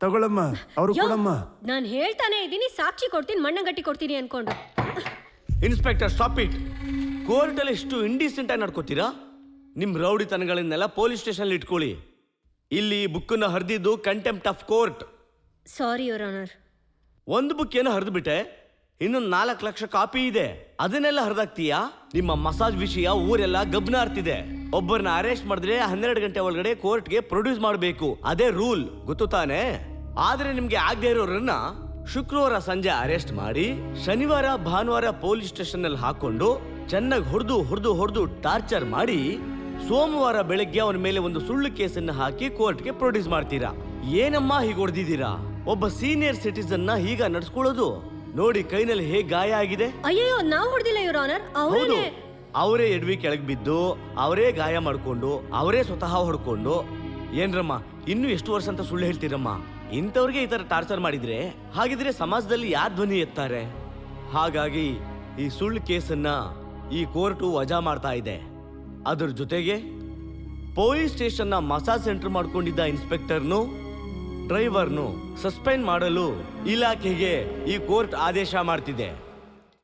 ತಗೊಳಮ್ಮ, ಅವರು ಕೊಡಮ್ಮ. ನಾನು ಹೇಳ್ತಾನೆ ಇದ್ದೀನಿ, ಸಾಕ್ಷಿ ಕೊಡ್ತೀನಿ, ಮಣ್ಣಗಟ್ಟಿ ಕೊಡ್ತೀನಿ ಅನ್ಕೊಂಡು. Inspector, stop it. ಕೋರ್ಟಲ್ಲಿ ಎಷ್ಟು ಇಂಡಿಸೆಂಟ್ ಆಗಿ ನಡ್ಕೋತೀರಾ? ನಿಮ್ಮ ರೌಡಿತನಗಳನ್ನೆಲ್ಲ ಪೊಲೀಸ್ ಸ್ಟೇಷನ್ ಇಟ್ಕೊಳ್ಳಿ. ಇಲ್ಲಿ ಬುಕ್ಕನ್ನು ಹರಿದಿದ್ದು contempt of court. Sorry your honour. ಒಂದು ಬುಕ್ ಏನೋ ಹರಿದು ಬಿಟ್ಟೆ, ಇನ್ನೊಂದು 4 ಲಕ್ಷ ಕಾಪಿ ಇದೆ, ಅದನ್ನೆಲ್ಲ ಹರಿದಾಕ್ತೀಯಾ? ನಿಮ್ಮ ಮಸಾಜ್ ವಿಷಯ ಊರೆಲ್ಲ ಗಬ್ನ ಆರ್ತಿದೆ. ಒಬ್ಬರನ್ನ ಅರೆಸ್ಟ್ ಮಾಡಿದ್ರೆ 12 ಗಂಟೆ ಒಳಗಡೆ ಕೋರ್ಟ್ಗೆ ಪ್ರೊಡ್ಯೂಸ್ ಮಾಡಬೇಕು, ಅದೇ ರೂಲ್, ಗೊತ್ತು ತಾನೆ? ಆದ್ರೆ ನಿಮ್ಗೆ ಆಗದೆ ಇರೋರನ್ನ ಶುಕ್ರವಾರ ಸಂಜೆ ಅರೆಸ್ಟ್ ಮಾಡಿ ಶನಿವಾರ ಭಾನುವಾರ ಪೊಲೀಸ್ ಸ್ಟೇಷನ್ ಅಲ್ಲಿ ಹಾಕೊಂಡು ಚೆನ್ನಾಗಿ ಹೊಡೆದು ಟಾರ್ಚರ್ ಮಾಡಿ ಸೋಮವಾರ ಬೆಳಗ್ಗೆ ಅವನ ಮೇಲೆ ಒಂದು ಸುಳ್ಳು ಕೇಸನ್ನ ಹಾಕಿ ಕೋರ್ಟ್ಗೆ ಪ್ರೊಡ್ಯೂಸ್ ಮಾಡ್ತೀರಾ. ಏನಮ್ಮ ಹೀಗೆ ಹೊಡೆದಿದ್ದೀರಾ? ಒಬ್ಬ ಸೀನಿಯರ್ ಸಿಟಿಸನ್ ನ ಹೀಗ ನಡ್ಸ್ಕೊಳ್ಳೋದು? ನೋಡಿ ಕೈನಲ್ಲಿ ಹೇಗೆ ಗಾಯ ಆಗಿದೆ. ಅಯ್ಯೋ, ನಾವು ಹೊಡೆದಿಲ್ಲ ಯುವರ್ ಆನರ್. ಹೌದು, ಅವರೇ ಎಡ್ವಿ ಕೆಳಗೆ ಬಿದ್ದು ಅವರೇ ಗಾಯ ಮಾಡ್ಕೊಂಡು ಅವರೇ ಸ್ವತಃ ಹೊಡ್ಕೊಂಡು. ಏನ್ರಮ್ಮ, ಇನ್ನು ಎಷ್ಟು ವರ್ಷ ಅಂತ ಸುಳ್ಳು ಹೇಳ್ತೀರಮ್ಮ? ಇಂಥವ್ರಿಗೆ ಈ ತರ ಟಾರ್ಚರ್ ಮಾಡಿದ್ರೆ ಹಾಗಿದ್ರೆ ಸಮಾಜದಲ್ಲಿ ಯಾರ್ ಧ್ವನಿ ಎತ್ತಾರೆ? ಹಾಗಾಗಿ ಈ ಸುಳ್ಳು ಕೇಸನ್ನ ಈ ಕೋರ್ಟು ವಜಾ ಮಾಡ್ತಾ ಇದೆ. ಅದ್ರ ಜೊತೆಗೆ ಪೊಲೀಸ್ ಸ್ಟೇಷನ್ ನ ಮಸಾಜ್ ಸೆಂಟರ್ ಮಾಡ್ಕೊಂಡಿದ್ದ ಇನ್ಸ್ಪೆಕ್ಟರ್ನು ಡ್ರೈವರ್ನು ಸಸ್ಪೆಂಡ್ ಮಾಡಲು ಇಲಾಖೆಗೆ ಈ ಕೋರ್ಟ್ ಆದೇಶ ಮಾಡ್ತಿದೆ.